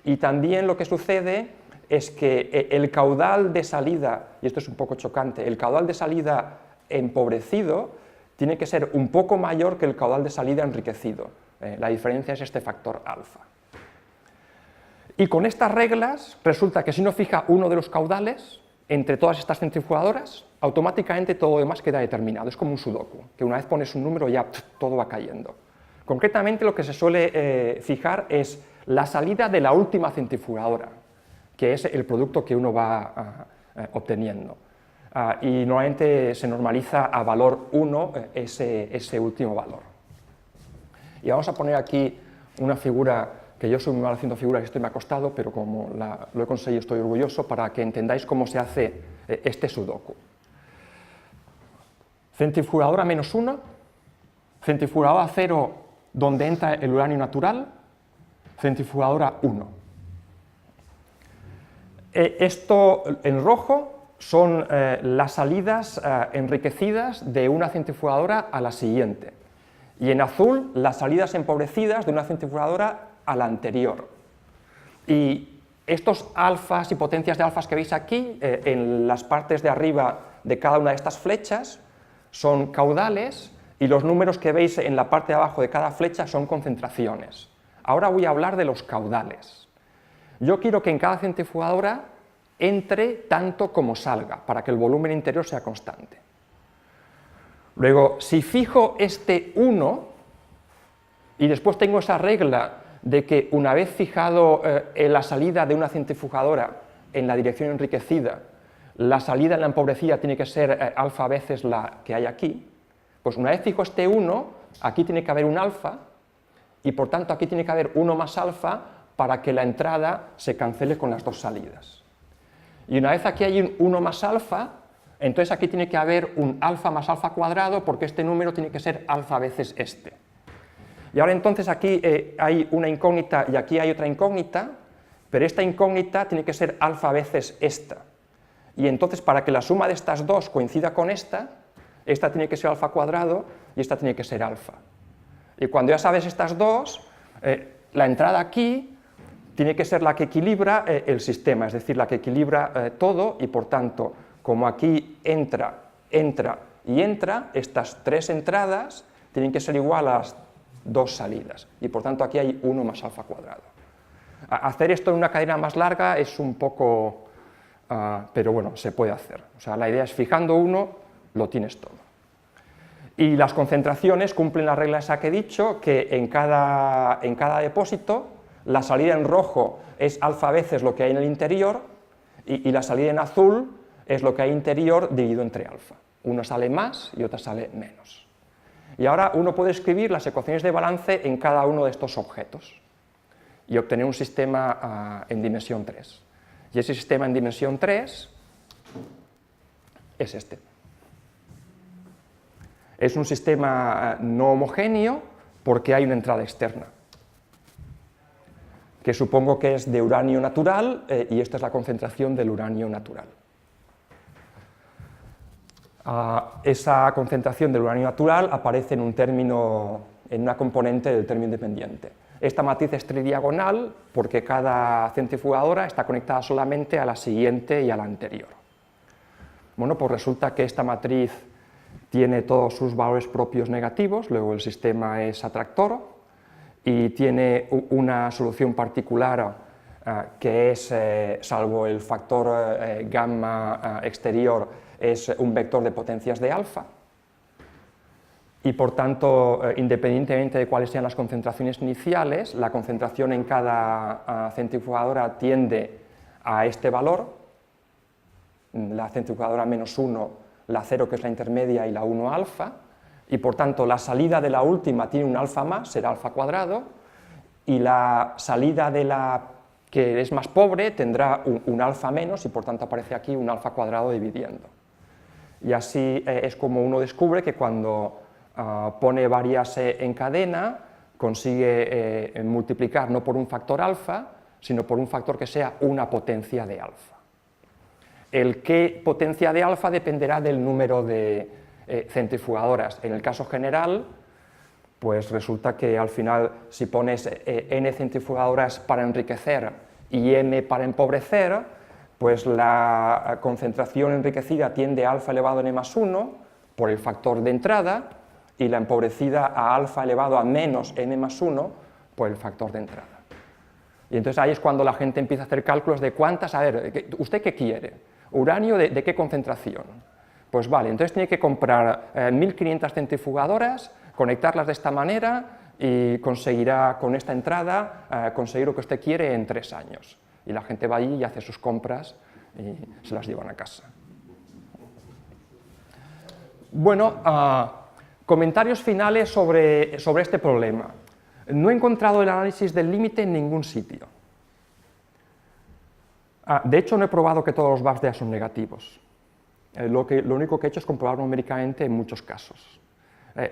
Y también lo que sucede es que el caudal de salida, y esto es un poco chocante, el caudal de salida empobrecido tiene que ser un poco mayor que el caudal de salida enriquecido. La diferencia es este factor alfa. Y con estas reglas resulta que si uno fija uno de los caudales entre todas estas centrifugadoras, automáticamente todo lo demás queda determinado. Es como un sudoku, que una vez pones un número ya todo va cayendo. Concretamente lo que se suele fijar es la salida de la última centrifugadora, que es el producto que uno va obteniendo. Y normalmente se normaliza a valor 1 ese último valor. Y vamos a poner aquí una figura, que yo soy muy mal haciendo figuras y esto me ha costado, pero como lo he conseguido estoy orgulloso, para que entendáis cómo se hace este sudoku. Centrifugadora menos 1, centrifugadora 0 donde entra el uranio natural, centrifugadora 1. Esto en rojo son las salidas enriquecidas de una centrifugadora a la siguiente, y en azul las salidas empobrecidas de una centrifugadora a la anterior. Y estos alfas y potencias de alfas que veis aquí, en las partes de arriba de cada una de estas flechas, son caudales, y los números que veis en la parte de abajo de cada flecha son concentraciones. Ahora voy a hablar de los caudales. Yo quiero que en cada centrifugadora entre tanto como salga, para que el volumen interior sea constante. Luego, si fijo este 1, y después tengo esa regla de que una vez fijado la salida de una centrifugadora en la dirección enriquecida, la salida en la empobrecida tiene que ser alfa veces la que hay aquí, pues una vez fijo este 1, aquí tiene que haber un alfa, y por tanto aquí tiene que haber 1 más alfa para que la entrada se cancele con las dos salidas. Y una vez aquí hay un 1 más alfa, entonces aquí tiene que haber un alfa más alfa cuadrado, porque este número tiene que ser alfa veces este. Y ahora entonces aquí hay una incógnita y aquí hay otra incógnita, pero esta incógnita tiene que ser alfa veces esta. Y entonces para que la suma de estas dos coincida con esta tiene que ser alfa cuadrado y esta tiene que ser alfa. Y cuando ya sabes estas dos, la entrada aquí tiene que ser la que equilibra el sistema, es decir, la que equilibra todo, y por tanto, como aquí entra, entra y entra, estas tres entradas tienen que ser igual a las dos salidas, y por tanto aquí hay 1 más alfa cuadrado. Hacer esto en una cadena más larga es un poco... pero bueno, se puede hacer. O sea, la idea es fijando 1, lo tienes todo. Y las concentraciones cumplen la regla esa que he dicho, que en cada depósito la salida en rojo es alfa veces lo que hay en el interior, y la salida en azul es lo que hay interior dividido entre alfa. Una sale más y otra sale menos. Y ahora uno puede escribir las ecuaciones de balance en cada uno de estos objetos y obtener un sistema en dimensión 3. Y ese sistema en dimensión 3 es este. Es un sistema no homogéneo porque hay una entrada externa. que supongo que es de uranio natural, y esta es la concentración del uranio natural. Esa concentración del uranio natural aparece en un término, en una componente del término independiente. Esta matriz es tridiagonal porque cada centrifugadora está conectada solamente a la siguiente y a la anterior. Bueno, pues resulta que esta matriz tiene todos sus valores propios negativos, luego el sistema es atractor y tiene una solución particular que es, salvo el factor gamma exterior, es un vector de potencias de alfa. Y por tanto, independientemente de cuáles sean las concentraciones iniciales, la concentración en cada centrifugadora tiende a este valor, la centrifugadora -1, la 0 que es la intermedia y la 1 alfa, y por tanto la salida de la última tiene un alfa más, será alfa cuadrado, y la salida de la que es más pobre tendrá un alfa menos, y por tanto aparece aquí un alfa cuadrado dividiendo. Y así es como uno descubre que cuando pone varias en cadena, consigue multiplicar no por un factor alfa, sino por un factor que sea una potencia de alfa. El qué potencia de alfa dependerá del número de centrifugadoras. En el caso general, pues resulta que al final, si pones n centrifugadoras para enriquecer y m para empobrecer, pues la concentración enriquecida tiende a alfa elevado a n más 1 por el factor de entrada, y la empobrecida a alfa elevado a menos n más 1 por el factor de entrada. Y entonces ahí es cuando la gente empieza a hacer cálculos de cuántas, a ver, ¿usted qué quiere? ¿Uranio de qué concentración? Pues vale, entonces tiene que comprar 1500 centrifugadoras, conectarlas de esta manera y conseguirá con esta entrada conseguir lo que usted quiere en 3 años. Y la gente va allí y hace sus compras y se las llevan a casa. Bueno, comentarios finales sobre este problema. No he encontrado el análisis del límite en ningún sitio. De hecho, no he probado que todos los VAPs de A son negativos. Lo único que he hecho es comprobarlo numéricamente en muchos casos.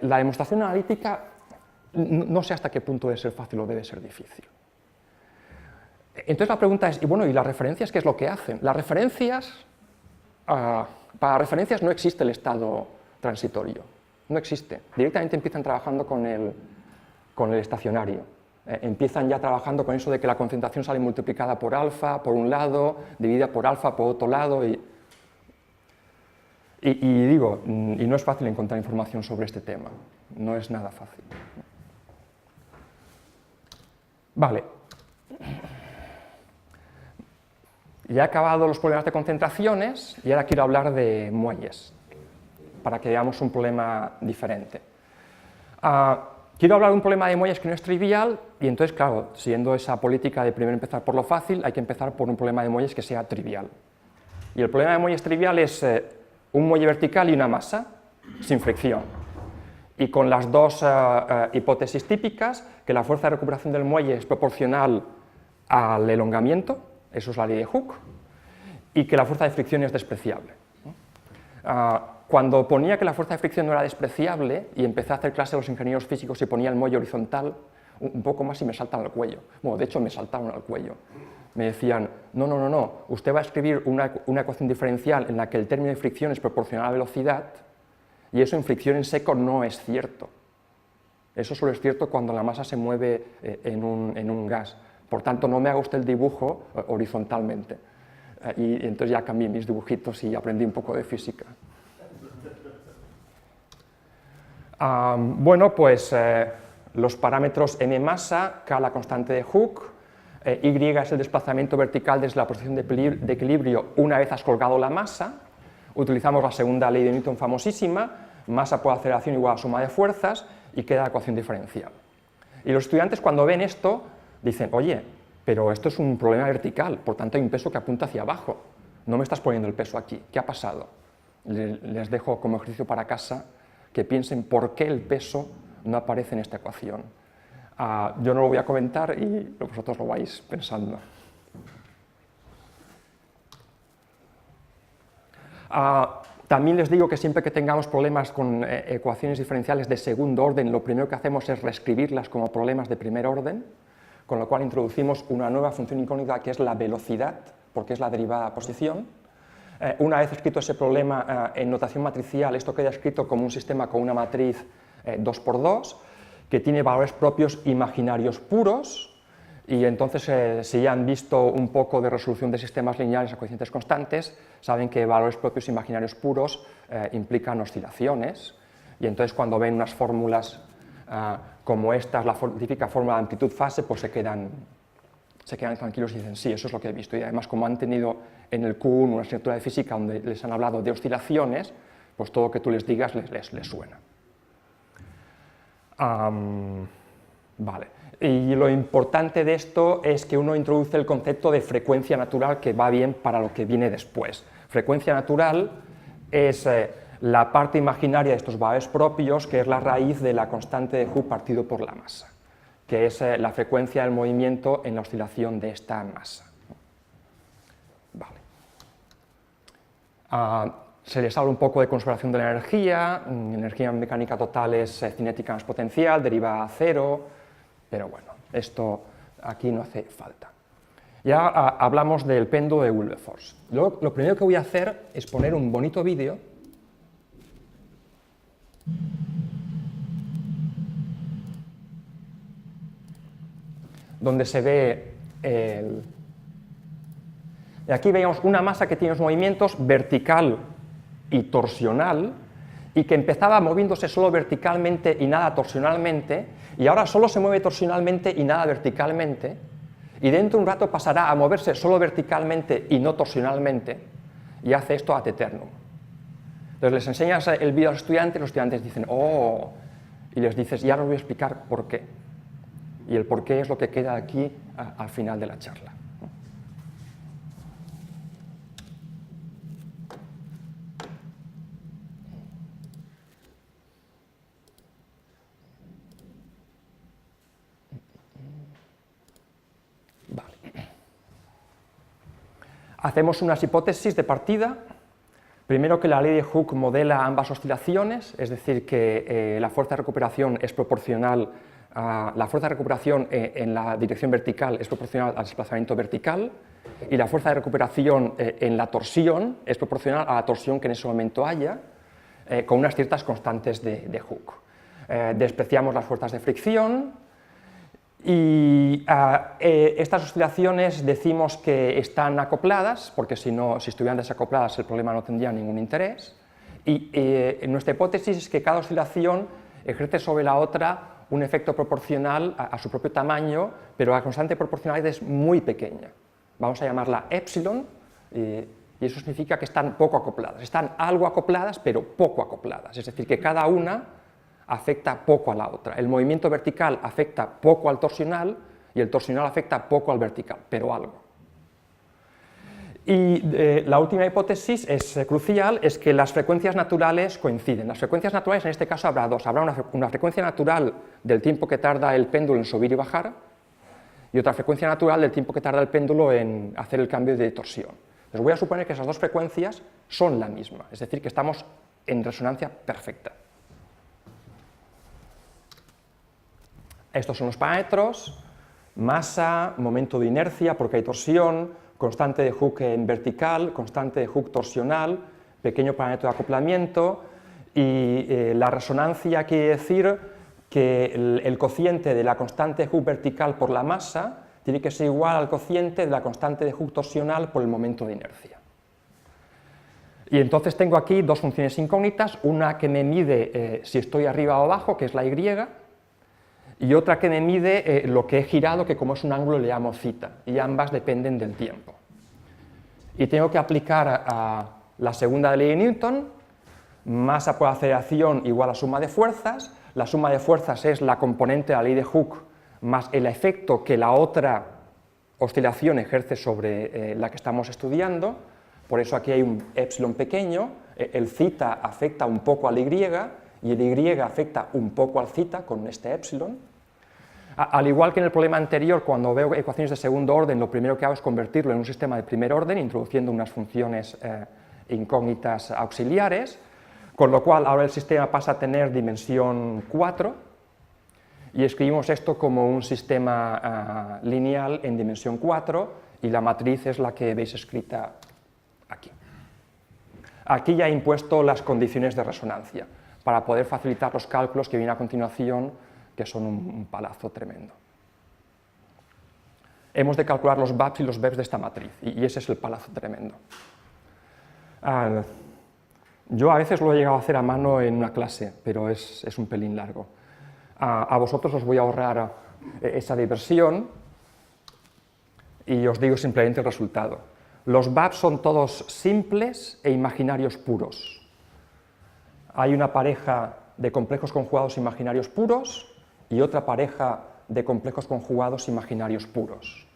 La demostración analítica no sé hasta qué punto debe ser fácil o debe ser difícil. Entonces la pregunta es, bueno, ¿y las referencias qué es lo que hacen? Las referencias, para referencias no existe el estado transitorio. No existe. Directamente empiezan trabajando con el estacionario. Empiezan ya trabajando con eso de que la concentración sale multiplicada por alfa, por un lado, dividida por alfa, por otro lado. Y no es fácil encontrar información sobre este tema. No es nada fácil. Vale. Ya he acabado los problemas de concentraciones y ahora quiero hablar de muelles, para que veamos un problema diferente. Quiero hablar de un problema de muelles que no es trivial, y entonces, claro, siguiendo esa política de primero empezar por lo fácil, hay que empezar por un problema de muelles que sea trivial. Y el problema de muelles trivial es un muelle vertical y una masa, sin fricción. Y con las dos hipótesis típicas, que la fuerza de recuperación del muelle es proporcional al elongamiento, eso es la ley de Hooke, y que la fuerza de fricción es despreciable. Cuando ponía que la fuerza de fricción no era despreciable y empecé a hacer clase a los ingenieros físicos y ponía el muelle horizontal, un poco más y me saltan al cuello. Bueno, de hecho me saltaron al cuello. Me decían, no, usted va a escribir una ecuación diferencial en la que el término de fricción es proporcional a la velocidad, y eso en fricción en seco no es cierto. Eso solo es cierto cuando la masa se mueve en un gas. Por tanto, no me haga usted el dibujo horizontalmente. Y entonces ya cambié mis dibujitos y aprendí un poco de física. Bueno, pues los parámetros m masa, k la constante de Hooke, y es el desplazamiento vertical desde la posición de equilibrio una vez has colgado la masa. Utilizamos la segunda ley de Newton famosísima, masa por aceleración igual a suma de fuerzas, y queda la ecuación diferencial. Y los estudiantes cuando ven esto dicen, oye, pero esto es un problema vertical, por tanto hay un peso que apunta hacia abajo, no me estás poniendo el peso aquí, ¿qué ha pasado? Les dejo como ejercicio para casa que piensen por qué el peso no aparece en esta ecuación. Yo no lo voy a comentar y vosotros lo vais pensando. También les digo que siempre que tengamos problemas con ecuaciones diferenciales de segundo orden, lo primero que hacemos es reescribirlas como problemas de primer orden, con lo cual introducimos una nueva función incógnita que es la velocidad, porque es la derivada a posición. Una vez escrito ese problema en notación matricial, esto queda escrito como un sistema con una matriz 2×2, que tiene valores propios imaginarios puros, y entonces si ya han visto un poco de resolución de sistemas lineales a coeficientes constantes, saben que valores propios imaginarios puros implican oscilaciones, y entonces cuando ven unas fórmulas como esta, la típica fórmula de amplitud-fase, pues se quedan tranquilos y dicen, sí, eso es lo que he visto. Y además, como han tenido en el Q1 una asignatura de física donde les han hablado de oscilaciones, pues todo lo que tú les digas les suena. Vale. Y lo importante de esto es que uno introduce el concepto de frecuencia natural, que va bien para lo que viene después. Frecuencia natural es la parte imaginaria de estos valores propios, que es la raíz de la constante de Hooke partido por la masa, que es la frecuencia del movimiento en la oscilación de esta masa. Vale. Se les habla un poco de conservación de la energía. Energía mecánica total es cinética más potencial, derivada a cero, pero bueno, esto aquí no hace falta. Ya hablamos del péndulo de Wilberforce. Luego, lo primero que voy a hacer es poner un bonito vídeo donde se ve y aquí veíamos una masa que tiene los movimientos vertical y torsional, y que empezaba moviéndose solo verticalmente y nada torsionalmente, y ahora solo se mueve torsionalmente y nada verticalmente, y dentro de un rato pasará a moverse solo verticalmente y no torsionalmente, y hace esto ad eternum. Entonces les enseñas el vídeo a los estudiantes dicen, oh, y les dices, ya os voy a explicar por qué. Y el por qué es lo que queda aquí al final de la charla. Vale. Hacemos unas hipótesis de partida. Primero, que la ley de Hooke modela ambas oscilaciones, es decir, que la fuerza de recuperación es proporcional. La fuerza de recuperación en la dirección vertical es proporcional al desplazamiento vertical, y la fuerza de recuperación en la torsión es proporcional a la torsión que en ese momento haya, con unas ciertas constantes de Hooke. Despreciamos las fuerzas de fricción, y estas oscilaciones decimos que están acopladas, porque si estuvieran desacopladas el problema no tendría ningún interés, y nuestra hipótesis es que cada oscilación ejerce sobre la otra un efecto proporcional a su propio tamaño, pero la constante proporcionalidad es muy pequeña. Vamos a llamarla epsilon, y eso significa que están poco acopladas. Están algo acopladas, pero poco acopladas, es decir, que cada una afecta poco a la otra. El movimiento vertical afecta poco al torsional, y el torsional afecta poco al vertical, pero algo. Y la última hipótesis es crucial, es que las frecuencias naturales coinciden. Las frecuencias naturales en este caso habrá dos. Habrá una frecuencia natural del tiempo que tarda el péndulo en subir y bajar, y otra frecuencia natural del tiempo que tarda el péndulo en hacer el cambio de torsión. Entonces voy a suponer que esas dos frecuencias son la misma, es decir, que estamos en resonancia perfecta. Estos son los parámetros: masa, momento de inercia porque hay torsión, constante de Hooke en vertical, constante de Hooke torsional, pequeño parámetro de acoplamiento, y la resonancia quiere decir que el cociente de la constante de Hooke vertical por la masa tiene que ser igual al cociente de la constante de Hooke torsional por el momento de inercia. Y entonces tengo aquí dos funciones incógnitas, una que me mide si estoy arriba o abajo, que es la y, y otra que me mide lo que he girado, que como es un ángulo le llamo θ, y ambas dependen del tiempo. Y tengo que aplicar a la segunda ley de Newton, masa por aceleración igual a suma de fuerzas. La suma de fuerzas es la componente de la ley de Hooke más el efecto que la otra oscilación ejerce sobre la que estamos estudiando. Por eso aquí hay un epsilon pequeño, el θ afecta un poco al y, y el y afecta un poco al θ con este epsilon. Al igual que en el problema anterior, cuando veo ecuaciones de segundo orden, lo primero que hago es convertirlo en un sistema de primer orden, introduciendo unas funciones incógnitas auxiliares, con lo cual ahora el sistema pasa a tener dimensión 4, y escribimos esto como un sistema lineal en dimensión 4 y la matriz es la que veis escrita aquí. Aquí ya he impuesto las condiciones de resonancia para poder facilitar los cálculos que vienen a continuación, que son un palazo tremendo. Hemos de calcular los VAPs y los BEPs de esta matriz, y ese es el palazo tremendo. Yo a veces lo he llegado a hacer a mano en una clase, pero es un pelín largo. A vosotros os voy a ahorrar esa diversión y os digo simplemente el resultado. Los VAPs son todos simples e imaginarios puros. Hay una pareja de complejos conjugados imaginarios puros y otra pareja de complejos conjugados imaginarios puros.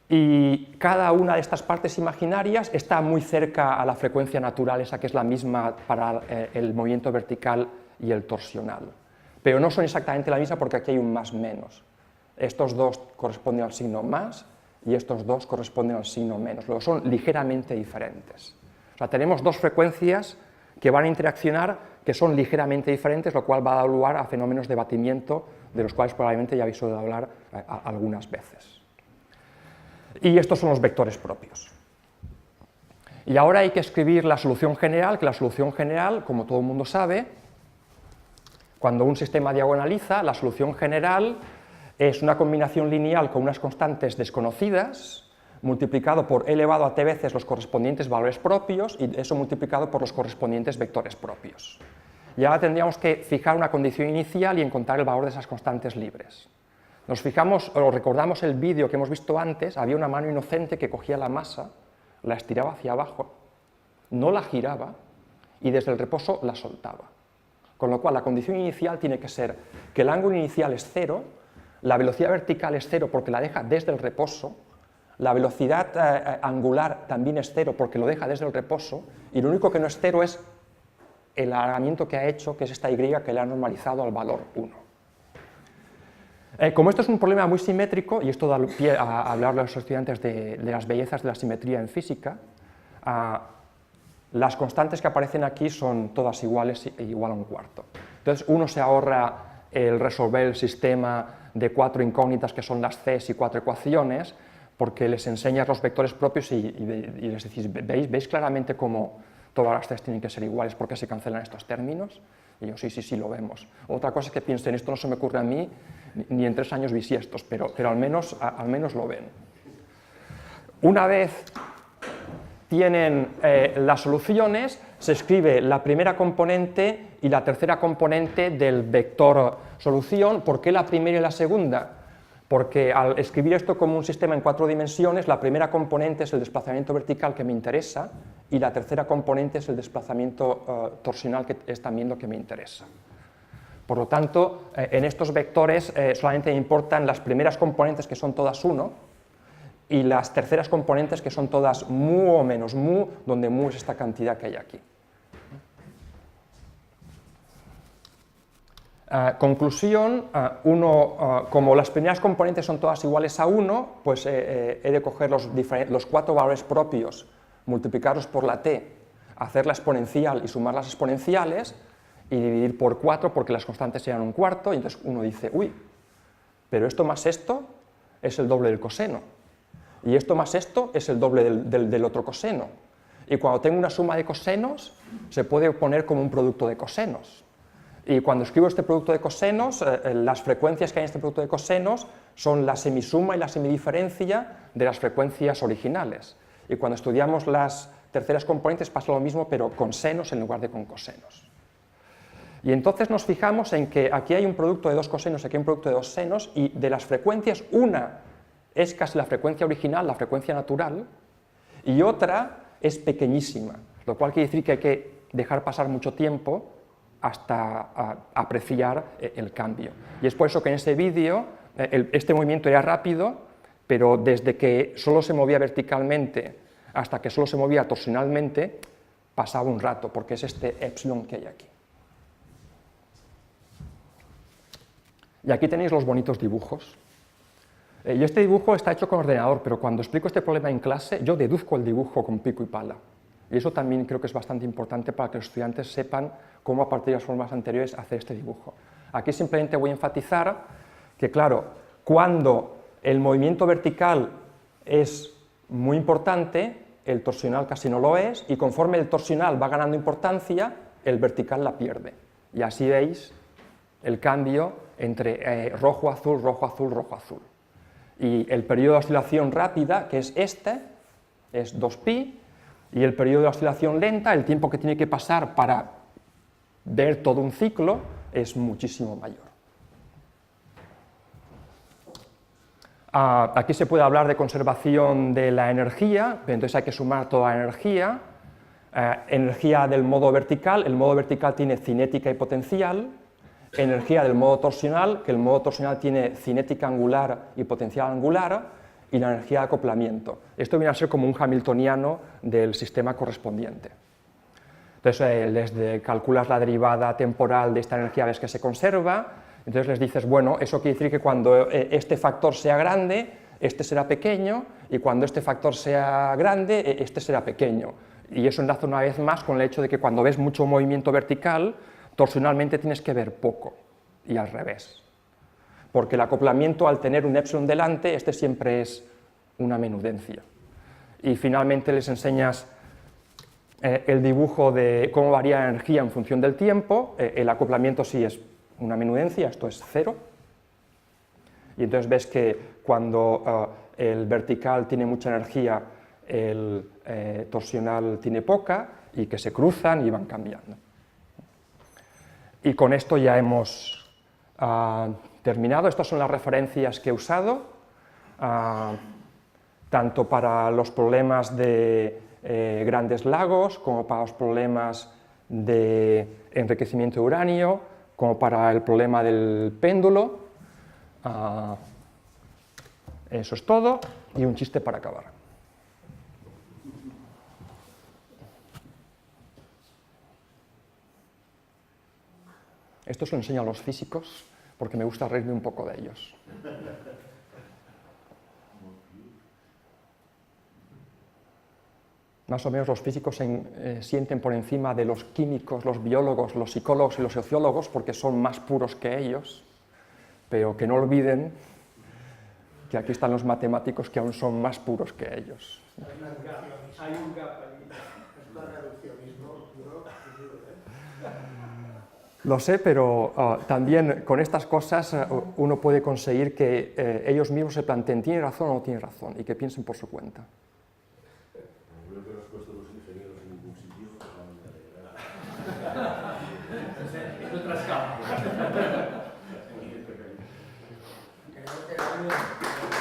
Y cada una de estas partes imaginarias está muy cerca a la frecuencia natural, esa que es la misma para el movimiento vertical y el torsional. Pero no son exactamente la misma porque aquí hay un más menos. Estos dos corresponden al signo más y estos dos corresponden al signo menos. Luego son ligeramente diferentes. O sea, tenemos dos frecuencias que van a interaccionar que son ligeramente diferentes, lo cual va a dar lugar a fenómenos de batimiento, de los cuales probablemente ya habéis oído hablar algunas veces. Y estos son los vectores propios. Y ahora hay que escribir la solución general, que la solución general, como todo el mundo sabe, cuando un sistema diagonaliza, la solución general es una combinación lineal con unas constantes desconocidas, multiplicado por e elevado a t veces los correspondientes valores propios, y eso multiplicado por los correspondientes vectores propios. Y ahora tendríamos que fijar una condición inicial y encontrar el valor de esas constantes libres. Nos fijamos, o recordamos el vídeo que hemos visto antes, había una mano inocente que cogía la masa, la estiraba hacia abajo, no la giraba y desde el reposo la soltaba. Con lo cual la condición inicial tiene que ser que el ángulo inicial es 0, la velocidad vertical es 0 porque la deja desde el reposo, la velocidad angular también es 0 porque lo deja desde el reposo, y lo único que no es 0 es el alargamiento que ha hecho, que es esta y que le ha normalizado al valor 1. Como esto es un problema muy simétrico, y esto da pie a hablar a los estudiantes de las bellezas de la simetría en física, las constantes que aparecen aquí son todas iguales e igual a un cuarto. Entonces uno se ahorra el resolver el sistema de 4 incógnitas que son las Cs y 4 ecuaciones, porque les enseñas los vectores propios y les decís, ¿veis claramente cómo todas las Cs tienen que ser iguales porque se cancelan estos términos? Y yo, sí, lo vemos. Otra cosa es que piensen, esto no se me ocurre a mí, ni en 3 años bisiestos, pero al menos lo ven. Una vez tienen las soluciones, se escribe la primera componente y la tercera componente del vector solución. ¿Por qué la primera y la segunda? Porque al escribir esto como un sistema en 4 dimensiones, la primera componente es el desplazamiento vertical que me interesa y la tercera componente es el desplazamiento torsional, que es también lo que me interesa. Por lo tanto, en estos vectores solamente me importan las primeras componentes, que son todas 1, y las terceras componentes, que son todas mu o menos mu, donde mu es esta cantidad que hay aquí. Conclusión, como las primeras componentes son todas iguales a 1, pues he de coger los 4 valores propios, multiplicarlos por la t, hacer la exponencial y sumar las exponenciales, y dividir por 4 porque las constantes sean un cuarto, y entonces uno dice, uy, pero esto más esto es el doble del coseno, y esto más esto es el doble del otro coseno, y cuando tengo una suma de cosenos se puede poner como un producto de cosenos. Y cuando escribo este producto de cosenos, las frecuencias que hay en este producto de cosenos son la semisuma y la semidiferencia de las frecuencias originales. Y cuando estudiamos las terceras componentes pasa lo mismo, pero con senos en lugar de con cosenos. Y entonces nos fijamos en que aquí hay un producto de 2 cosenos, aquí hay un producto de 2 senos, y de las frecuencias, una es casi la frecuencia original, la frecuencia natural, y otra es pequeñísima, lo cual quiere decir que hay que dejar pasar mucho tiempo hasta apreciar el cambio. Y es por eso que en ese vídeo este movimiento era rápido, pero desde que solo se movía verticalmente hasta que solo se movía torsionalmente, pasaba un rato, porque es este epsilon que hay aquí. Y aquí tenéis los bonitos dibujos. Y este dibujo está hecho con ordenador, pero cuando explico este problema en clase, yo deduzco el dibujo con pico y pala. Y eso también creo que es bastante importante para que los estudiantes sepan cómo a partir de las formas anteriores hacer este dibujo. Aquí simplemente voy a enfatizar que, claro, cuando el movimiento vertical es muy importante, el torsional casi no lo es, y conforme el torsional va ganando importancia, el vertical la pierde. Y así veis el cambio entre rojo, azul, rojo, azul, rojo, azul. Y el periodo de oscilación rápida, que es este, es 2pi, y el periodo de oscilación lenta, el tiempo que tiene que pasar para ver todo un ciclo, es muchísimo mayor. Aquí se puede hablar de conservación de la energía, pero entonces hay que sumar toda la energía. Energía del modo vertical, el modo vertical tiene cinética y potencial. Energía del modo torsional, que el modo torsional tiene cinética angular y potencial angular, y la energía de acoplamiento. Esto viene a ser como un hamiltoniano del sistema correspondiente. Entonces, desde calculas la derivada temporal de esta energía, ves que se conserva, entonces les dices, bueno, eso quiere decir que cuando este factor sea grande, este será pequeño, y cuando este factor sea grande, este será pequeño. Y eso enlaza una vez más con el hecho de que cuando ves mucho movimiento vertical, torsionalmente tienes que ver poco, y al revés. Porque el acoplamiento, al tener un epsilon delante, este siempre es una menudencia. Y finalmente les enseñas el dibujo de cómo varía la energía en función del tiempo. El acoplamiento sí es una menudencia, esto es 0. Y entonces ves que cuando el vertical tiene mucha energía, el torsional tiene poca, y que se cruzan y van cambiando. Y con esto ya hemos terminado. Estas son las referencias que he usado, tanto para los problemas de grandes lagos, como para los problemas de enriquecimiento de uranio, como para el problema del péndulo. Eso es todo, y un chiste para acabar. Esto se lo enseño a los físicos porque me gusta reírme un poco de ellos. Más o menos los físicos se sienten por encima de los químicos, los biólogos, los psicólogos y los sociólogos porque son más puros que ellos, pero que no olviden que aquí están los matemáticos que aún son más puros que ellos. Hay un gap ahí. Es un reduccionismo puro. Lo sé, pero también con estas cosas uno puede conseguir que ellos mismos se planteen, ¿tiene razón o no tiene razón? Y que piensen por su cuenta. Creo que no has puesto los ingenieros en ningún sitio. Es otra escala. Creo que